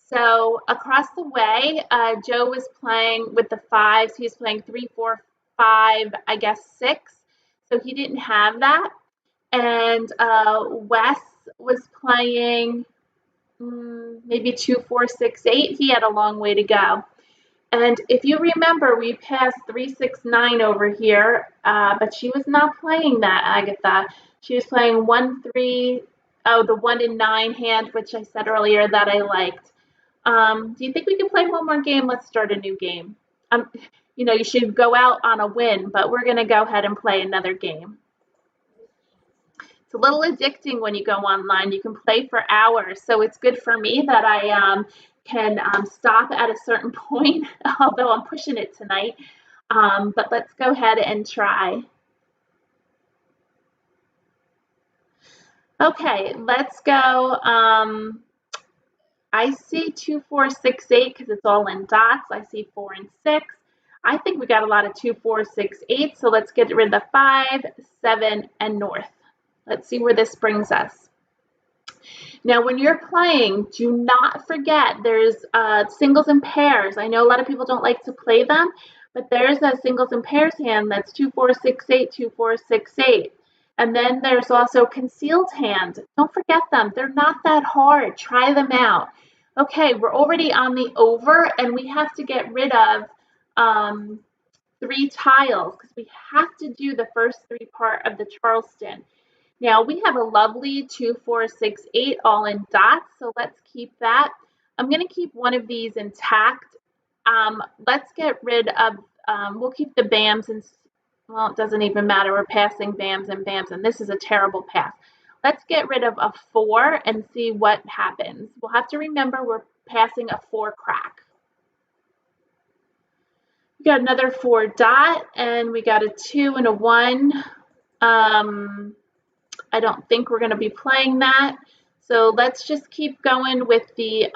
So across the way, Joe was playing with the 5s. He was playing 3, 4, 5, I guess 6. So he didn't have that. And Wes was playing maybe 2, 4, 6, 8. He had a long way to go. And if you remember, we passed 3, 6, 9 over here, but she was not playing that, Agatha. She was playing 1, 3, oh, the 1 and 9 hand, which I said earlier that I liked. Do you think we can play one more game? Let's start a new game. You know, you should go out on a win, but we're going to go ahead and play another game. It's a little addicting when you go online. You can play for hours, so it's good for me that I can stop at a certain point, although I'm pushing it tonight. But let's go ahead and try. Okay, let's go. I see 2, 4, 6, 8 because it's all in dots. I see 4 and 6. I think we got a lot of 2, 4, 6, 8. So let's get rid of the 5, 7, and north. Let's see where this brings us. Now, when you're playing, do not forget there's singles and pairs. I know a lot of people don't like to play them, but there's a singles and pairs hand that's 2, 4, 6, 8, 2, 4, 6, 8. And then there's also concealed hand. Don't forget them. They're not that hard. Try them out. Okay, we're already on the over, and we have to get rid of 3 tiles because we have to do the first 3 part of the Charleston. Now we have a lovely 2, 4, 6, 8 all in dots, so let's keep that. I'm going to keep one of these intact. Let's get rid of, we'll keep the bams, and well, it doesn't even matter. We're passing bams, and this is a terrible pass. Let's get rid of a 4 and see what happens. We'll have to remember we're passing a 4 crack. We got another 4 dot, and we got a 2 and a 1. I don't think we're going to be playing that. So let's just keep going with the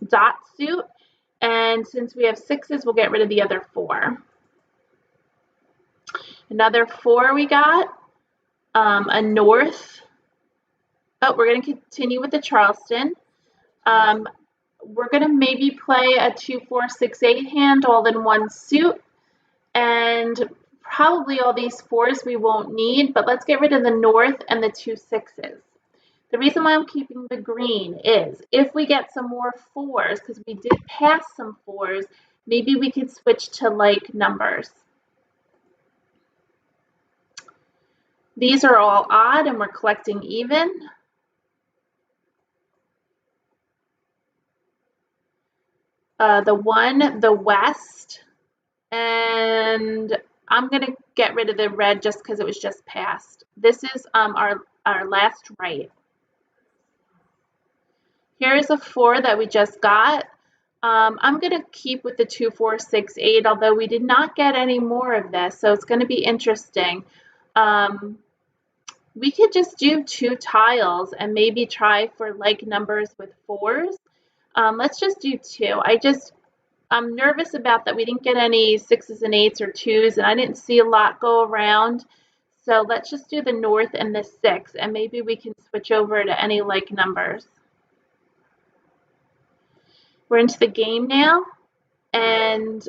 dot suit. And since we have 6s, we'll get rid of the other 4. Another 4 we got. A north. Oh, we're going to continue with the Charleston. We're going to maybe play a 2, 4, 6, 8 hand all in one suit. And probably all these 4s we won't need, but let's get rid of the north and the 2 6s. The reason why I'm keeping the green is if we get some more 4s, because we did pass some 4s, maybe we could switch to like numbers. These are all odd and we're collecting even. The 1, the west, and I'm going to get rid of the red just because it was just passed. This is our last right. Here's a 4 that we just got. I'm going to keep with the 2, 4, 6, 8, although we did not get any more of this, so it's going to be interesting. We could just do 2 tiles and maybe try for like numbers with 4s. Let's just do 2. I'm nervous about that we didn't get any 6s and 8s or 2s, and I didn't see a lot go around. So let's just do the north and the 6, and maybe we can switch over to any like numbers. We're into the game now, and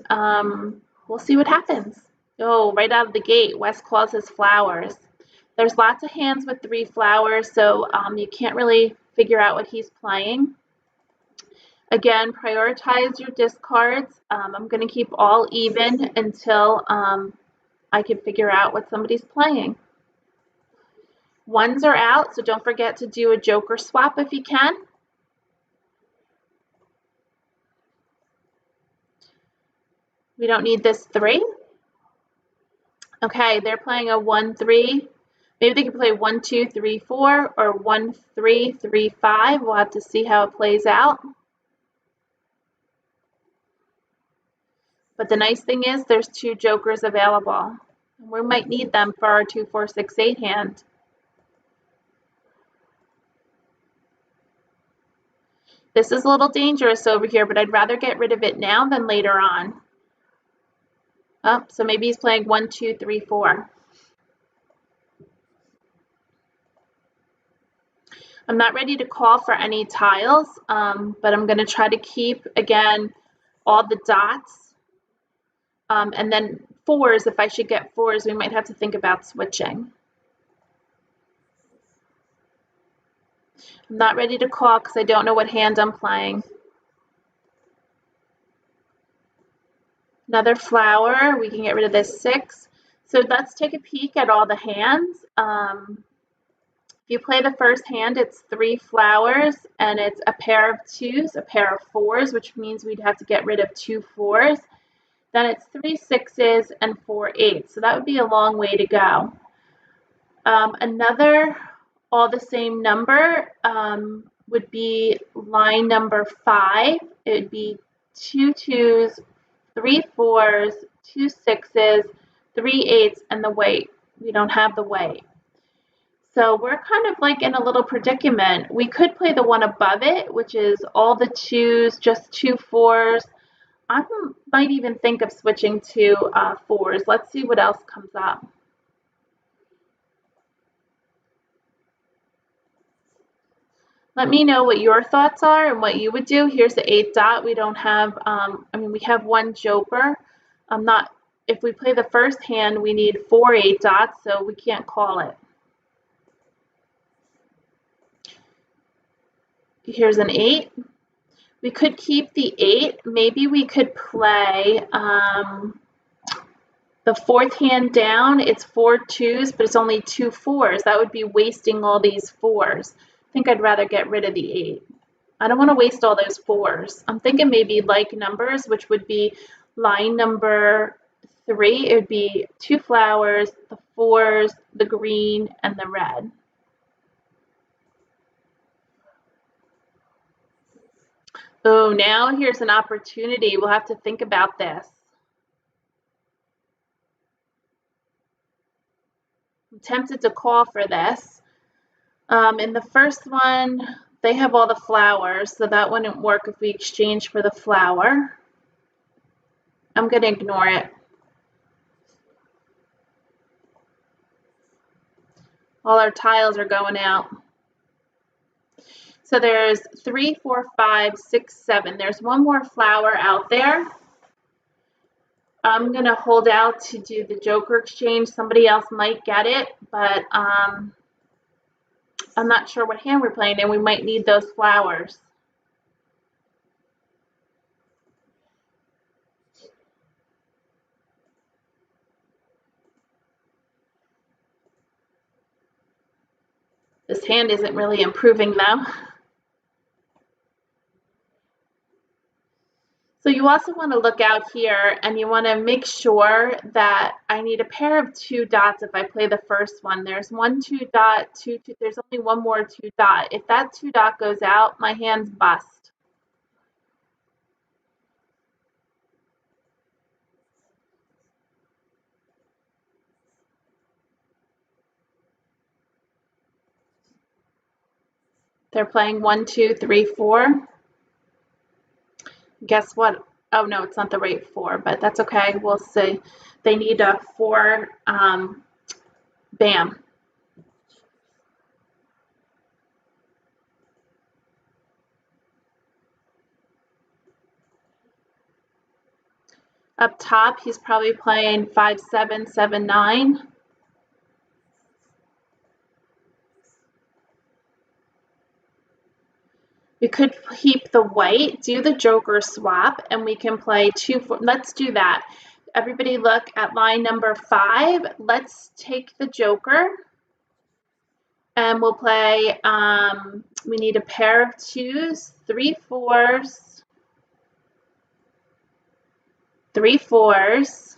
we'll see what happens. Oh, right out of the gate, Wes calls his flowers. There's lots of hands with 3 flowers, so you can't really figure out what he's playing. Again, prioritize your discards. I'm going to keep all even until I can figure out what somebody's playing. 1s are out, so don't forget to do a joker swap if you can. We don't need this 3. Okay, they're playing a 1-3. Maybe they can play 1-2-3-4 or 1-3-3-5. We'll have to see how it plays out. But the nice thing is there's 2 jokers available. We might need them for our 2-4-6-8 hand. This is a little dangerous over here, but I'd rather get rid of it now than later on. Oh, so maybe he's playing 1-2-3-4. I'm not ready to call for any tiles, but I'm going to try to keep, again, all the dots. And then 4s, if I should get 4s, we might have to think about switching. I'm not ready to call because I don't know what hand I'm playing. Another flower, we can get rid of this 6. So let's take a peek at all the hands. If you play the first hand, it's 3 flowers, and it's a pair of 2s, a pair of 4s, which means we'd have to get rid of 2 4s. Then it's 3 6s and 4 8s, so that would be a long way to go. Another all the same number would be line number 5. It would be 2 2s, 3 4s, 2 6s, 3 8s, and the white. We don't have the white. So we're kind of like in a little predicament. We could play the one above it, which is all the 2s, just 2 4s. I might even think of switching to 4s. Let's see what else comes up. Let me know what your thoughts are and what you would do. Here's the 8 dot. We don't have, we have 1 joker. If we play the first hand, we need 4 8 dots, so we can't call it. Here's an 8. We could keep the 8. Maybe we could play the 4th hand down. It's 4 2s, but it's only 2 4s. That would be wasting all these 4s. I think I'd rather get rid of the 8. I don't want to waste all those 4s. I'm thinking maybe like numbers, which would be line number 3. It would be 2 flowers, the 4s, the green, and the red. Oh, now here's an opportunity. We'll have to think about this. I'm tempted to call for this. In the first one, they have all the flowers, so that wouldn't work if we exchange for the flower. I'm going to ignore it. All our tiles are going out. So there's 3, 4, 5, 6, 7. There's one more flower out there. I'm going to hold out to do the joker exchange. Somebody else might get it, but I'm not sure what hand we're playing, and we might need those flowers. This hand isn't really improving though. So you also want to look out here, and you want to make sure that I need a pair of 2 dots if I play the first one. There's 1 2 dot, 2 2. There's only one more 2 dot. If that 2 dot goes out, my hand's bust. They're playing 1, 2, 3, 4. Guess what? Oh no, it's not the right 4, but that's okay. We'll see. They need a 4 bam. Up top, he's probably playing 5, 7, 7, 9. We could keep the white, do the joker swap, and we can play 2, 4. Let's do that. Everybody look at line number 5. Let's take the joker, and we'll play, we need a pair of 2s, 3 4s, 3 4s,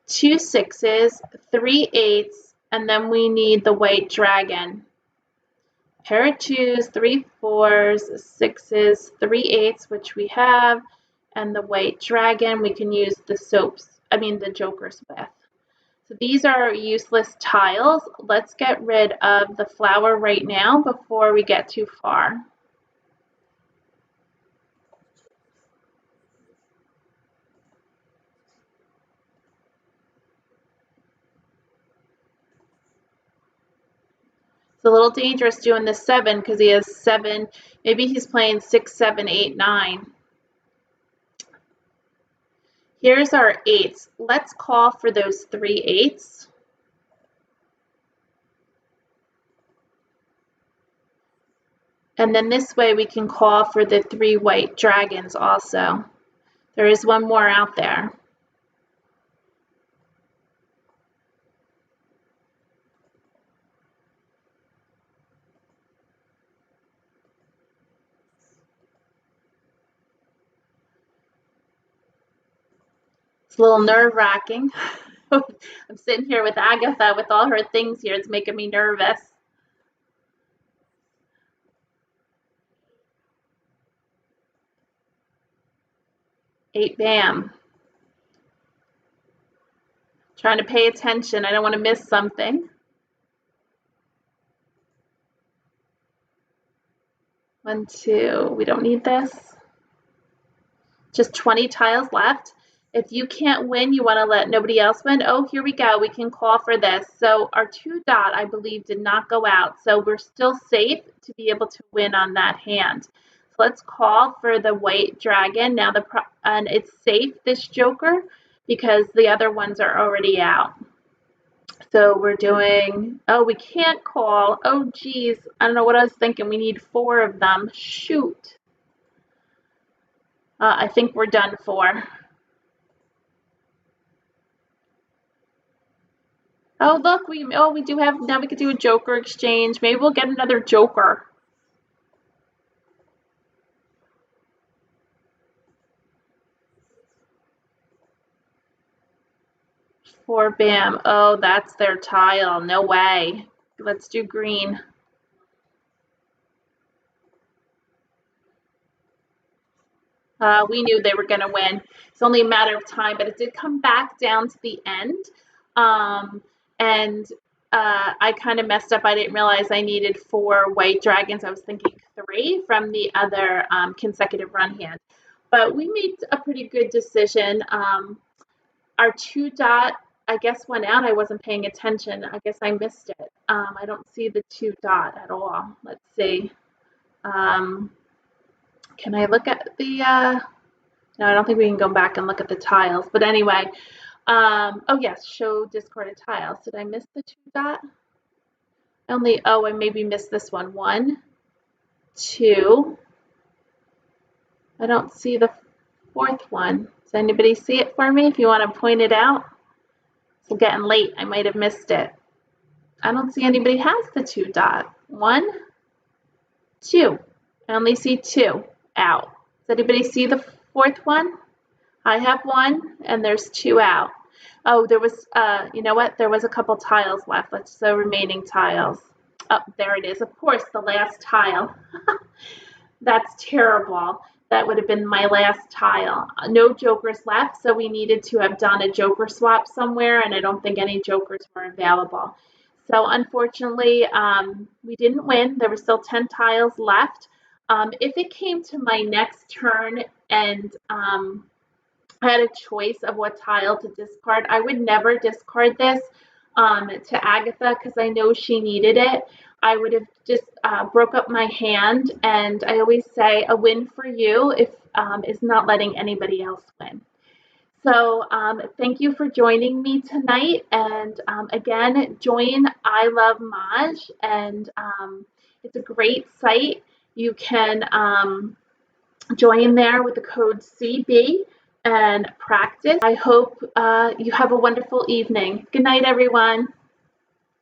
2 6s, 3 8s, and then we need the white dragon. Pair of 2s, 3 4s, 6s, 3 8s, which we have, and the white dragon we can use the the jokers with. So these are useless tiles. Let's get rid of the flower right now before we get too far. It's a little dangerous doing the 7 because he has 7. Maybe he's playing 6, 7, 8, 9. Here's our 8s. Let's call for those 3 8s. And then this way we can call for the 3 white dragons also. There is one more out there. It's a little nerve-wracking. I'm sitting here with Agatha with all her things here. It's making me nervous. Eight bam. Trying to pay attention. I don't want to miss something. 1, 2. We don't need this. Just 20 tiles left. If you can't win, you want to let nobody else win. Oh, here we go. We can call for this. So our 2 dot, I believe, did not go out. So we're still safe to be able to win on that hand. So let's call for the white dragon. Now and it's safe, this joker, because the other ones are already out. So we're doing, oh, we can't call. Oh, geez. I don't know what I was thinking. We need 4 of them. Shoot. I think we're done for. Oh, look, we do have, now we could do a joker exchange. Maybe we'll get another joker. Four bam. Oh, that's their tile. No way. Let's do green. We knew they were going to win. It's only a matter of time, but it did come back down to the end. I kind of messed up. I didn't realize I needed 4 white dragons. I was thinking 3 from the other consecutive run hand. But we made a pretty good decision. Our 2 dot, I guess, went out. I wasn't paying attention. I guess I missed it. I don't see the 2 dot at all. Let's see. Can I look at the, no, I don't think we can go back and look at the tiles. But anyway, oh yes, show discarded tiles. Did I miss the 2 dot? I maybe missed this one. 1, 2. I don't see the 4th one. Does anybody see it for me if you want to point it out? It's getting late. I might have missed it. I don't see anybody has the 2 dot. 1, 2. I only see 2 out. Does anybody see the 4th one? I have 1 and there's 2 out. Oh, there was, you know what? There was a couple tiles left. Let's the remaining tiles. Oh, there it is. Of course, the last tile. That's terrible. That would have been my last tile. No jokers left, so we needed to have done a joker swap somewhere, and I don't think any jokers were available. So unfortunately, we didn't win. There were still 10 tiles left. If it came to my next turn and I had a choice of what tile to discard, I would never discard this to Agatha because I know she needed it. I would have just broke up my hand, and I always say a win for you if is not letting anybody else win. So thank you for joining me tonight, and again, join I Love Maj, and it's a great site. You can join there with the code CB and practice. I hope you have a wonderful evening. Good night, everyone.